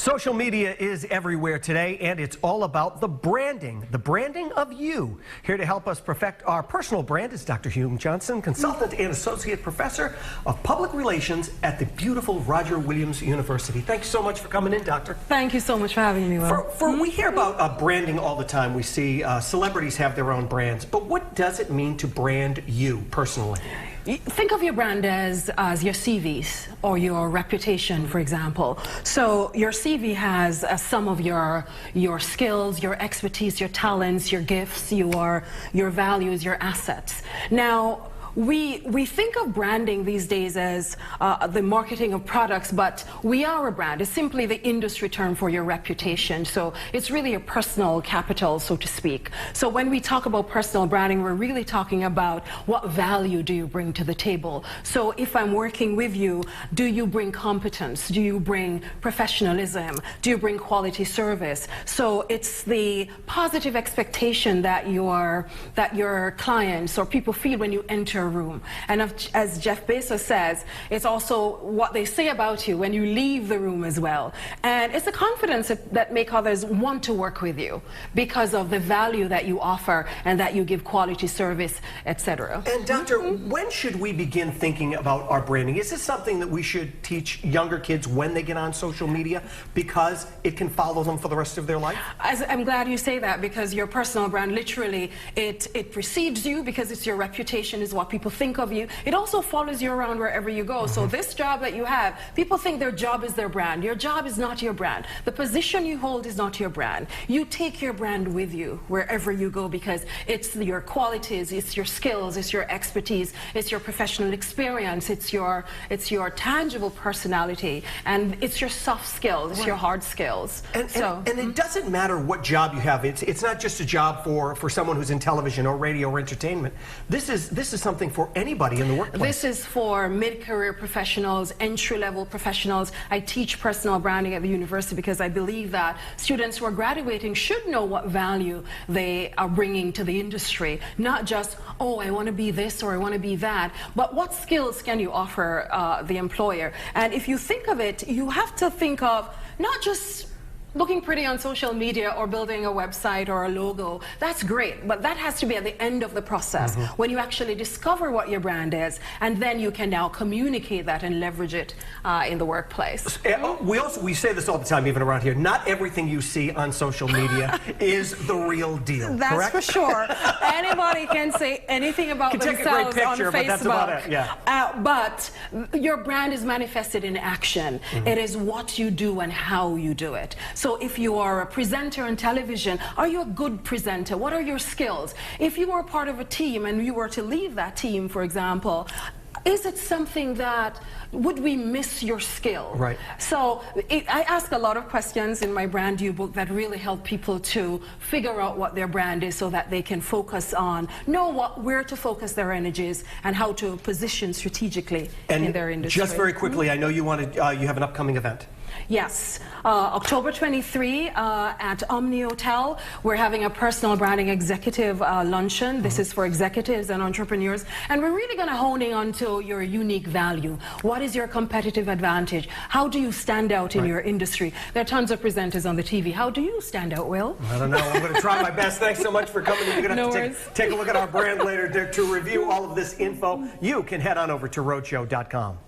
Social media is everywhere today, and it's all about the branding of you. Here to help us perfect our personal brand is Dr. Hume Johnson, consultant and associate professor of public relations at the beautiful Roger Williams University. Thanks so much for coming in, Doctor. Thank you so much for having me, Will. We hear about branding all the time. We see celebrities have their own brands, but what does it mean to brand you personally? Think of your brand as your CVs or your reputation, for example. So your CV has some of your skills, your expertise, your talents, your gifts, your values, your assets. Now, we think of branding these days as the marketing of products, but we are a brand. It's simply the industry term for your reputation. So it's really a personal capital, so to speak. So when we talk about personal branding, we're really talking about what value do you bring to the table. So if I'm working with you, do you bring competence? Do you bring professionalism? Do you bring quality service? So it's the positive expectation that your clients or people feel when you enter a room. And as Jeff Bezos says, it's also what they say about you when you leave the room as well. And it's a confidence that make others want to work with you because of the value that you offer and that you give quality service, etc. And Doctor, when should we begin thinking about our branding? Is this something that we should teach younger kids when they get on social media because it can follow them for the rest of their life? I'm glad you say that, because your personal brand, literally, it precedes you because it's your reputation, is what people think of you. It also follows you around wherever you go. So this job that you have, people think their job is their brand. Your job is not your brand. The position you hold is not your brand. You take your brand with you wherever you go because it's your qualities, it's your skills, it's your expertise, it's your professional experience, it's your tangible personality, and it's your soft skills, it's your hard skills. And it doesn't matter what job you have. It's not just a job for someone who's in television or radio or entertainment. This is something for anybody in the workplace. This is for mid-career professionals, entry-level professionals. I teach personal branding at the university because I believe that students who are graduating should know what value they are bringing to the industry. Not just, oh, I want to be this or I want to be that, but what skills can you offer the employer? And if you think of it, you have to think of not just looking pretty on social media or building a website or a logo. That's great, but that has to be at the end of the process when you actually discover what your brand is, and then you can now communicate that and leverage it in the workplace. We say this all the time, even around here. Not everything you see on social media is the real deal. That's correct? For sure. Anybody can say anything about themselves take a great picture, on Facebook. But that's about it. Yeah. But your brand is manifested in action. It is what you do and how you do it. So if you are a presenter on television, are you a good presenter? What are your skills? If you were part of a team and you were to leave that team, for example, is it something that, would we miss your skill? Right. So I ask a lot of questions in my brand you book that really help people to figure out what their brand is so that they can focus on, where to focus their energies and how to position strategically in their industry. Just very quickly, I know you have an upcoming event. Yes, October 23 at Omni Hotel, we're having a personal branding executive luncheon. This is for executives and entrepreneurs, and we're really going to hone in onto your unique value. What is your competitive advantage? How do you stand out in your industry? There are tons of presenters on the TV. How do you stand out, Will? I don't know. I'm going to try my best. Thanks so much for coming. You're going to have to take a look at our brand later to review all of this info. You can head on over to rhodeshow.com.